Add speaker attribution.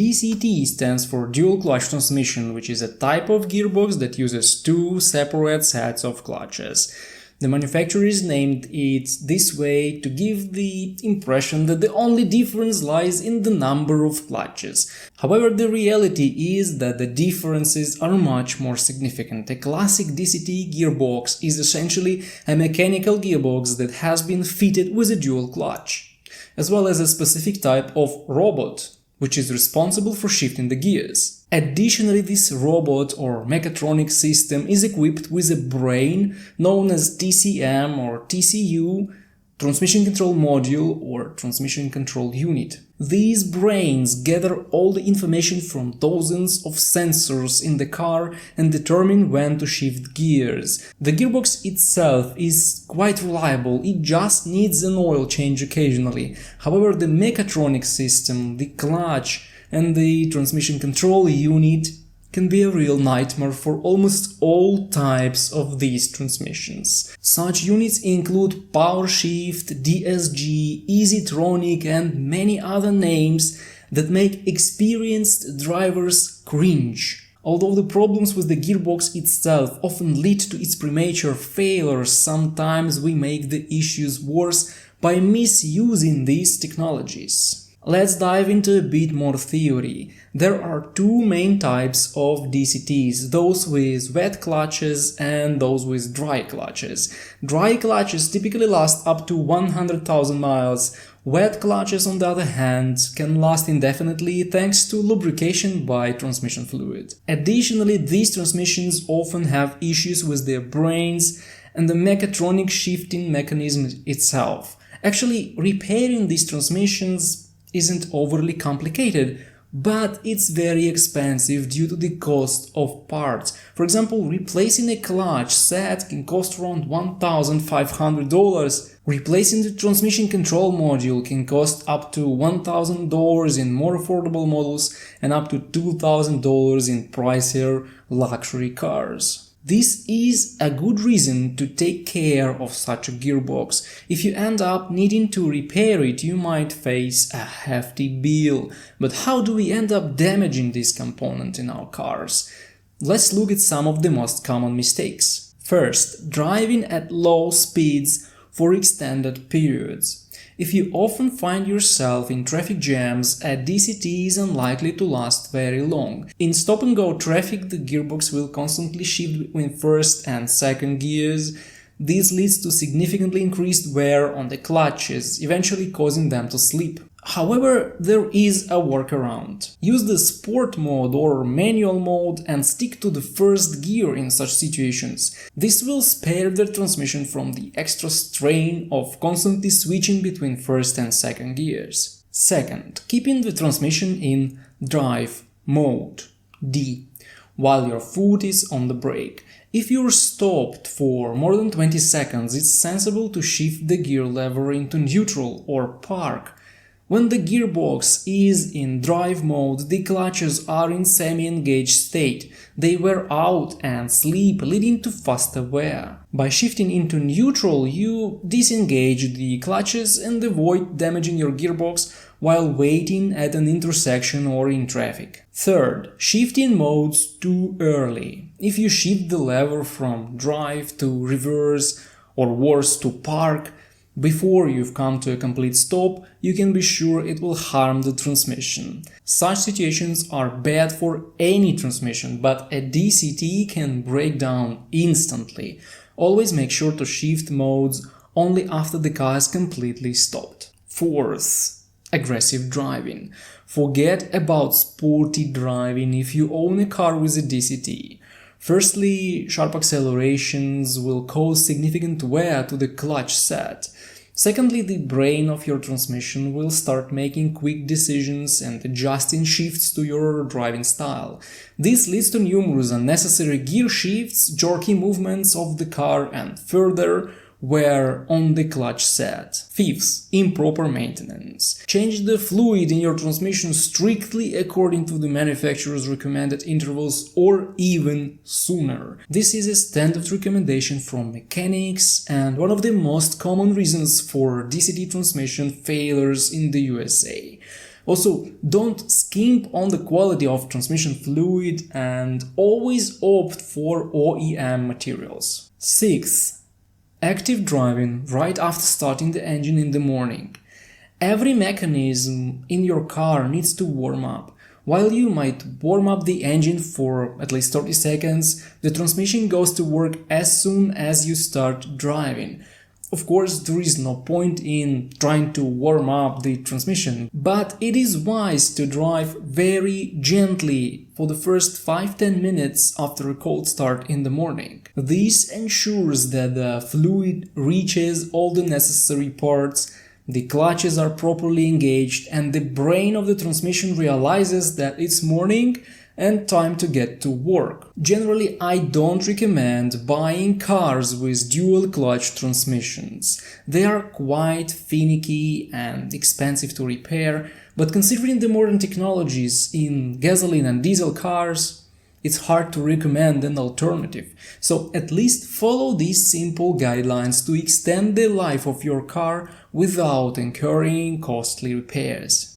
Speaker 1: DCT stands for dual clutch transmission, which is a type of gearbox that uses two separate sets of clutches. The manufacturers named it this way to give the impression that the only difference lies in the number of clutches. However, the reality is that the differences are much more significant. A classic DCT gearbox is essentially a mechanical gearbox that has been fitted with a dual clutch, as well as a specific type of robot, which is responsible for shifting the gears. Additionally, this robot or mechatronic system is equipped with a brain known as TCM or TCU, Transmission Control Module or Transmission Control Unit. These brains gather all the information from dozens of sensors in the car and determine when to shift gears. The gearbox itself is quite reliable, it just needs an oil change occasionally. However, the mechatronic system, the clutch, and the transmission control unit can be a real nightmare for almost all types of these transmissions. Such units include Powershift, DSG, Easytronic, and many other names that make experienced drivers cringe. Although the problems with the gearbox itself often lead to its premature failure, sometimes we make the issues worse by misusing these technologies. Let's dive into a bit more theory. There are two main types of DCTs, those with wet clutches and those with dry clutches. Dry clutches typically last up to 100,000 miles. Wet clutches, on the other hand, can last indefinitely thanks to lubrication by transmission fluid. Additionally, these transmissions often have issues with their brains and the mechatronic shifting mechanism itself. Actually, repairing these transmissions isn't overly complicated, but it's very expensive due to the cost of parts. For example, replacing a clutch set can cost around $1,500. Replacing the transmission control module can cost up to $1,000 in more affordable models and up to $2,000 in pricier luxury cars. This is a good reason to take care of such a gearbox. If you end up needing to repair it, you might face a hefty bill. But how do we end up damaging this component in our cars? Let's look at some of the most common mistakes. First, driving at low speeds for extended periods. If you often find yourself in traffic jams, a DCT is unlikely to last very long. In stop-and-go traffic, the gearbox will constantly shift between first and second gears. This leads to significantly increased wear on the clutches, eventually causing them to slip. However, there is a workaround. Use the sport mode or manual mode and stick to the first gear in such situations. This will spare the transmission from the extra strain of constantly switching between first and second gears. Second, keeping the transmission in drive mode, D, while your foot is on the brake. If you're stopped for more than 20 seconds, it's sensible to shift the gear lever into neutral or park. When the gearbox is in drive mode, the clutches are in semi-engaged state. They wear out and sleep, leading to faster wear. By shifting into neutral, you disengage the clutches and avoid damaging your gearbox while waiting at an intersection or in traffic. Third, shifting modes too early. If you shift the lever from drive to reverse, or worse, to park, before you've come to a complete stop, you can be sure it will harm the transmission. Such situations are bad for any transmission, but a DCT can break down instantly. Always make sure to shift modes only after the car is completely stopped. Fourth, aggressive driving. Forget about sporty driving if you own a car with a DCT. Firstly, sharp accelerations will cause significant wear to the clutch set. Secondly, the brain of your transmission will start making quick decisions and adjusting shifts to your driving style. This leads to numerous unnecessary gear shifts, jerky movements of the car, and further wear on the clutch set. Fifth, improper maintenance. Change the fluid in your transmission strictly according to the manufacturer's recommended intervals or even sooner. This is a standard recommendation from mechanics and one of the most common reasons for DCT transmission failures in the USA. Also, don't skimp on the quality of transmission fluid and always opt for OEM materials. 6. Active driving right after starting the engine in the morning. Every mechanism in your car needs to warm up. While you might warm up the engine for at least 30 seconds, the transmission goes to work as soon as you start driving. Of course, there is no point in trying to warm up the transmission, but it is wise to drive very gently for the first 5-10 minutes after a cold start in the morning. This ensures that the fluid reaches all the necessary parts, the clutches are properly engaged, and the brain of the transmission realizes that it's morning and time to get to work. Generally, I don't recommend buying cars with dual clutch transmissions. They are quite finicky and expensive to repair, but considering the modern technologies in gasoline and diesel cars, it's hard to recommend an alternative. So at least follow these simple guidelines to extend the life of your car without incurring costly repairs.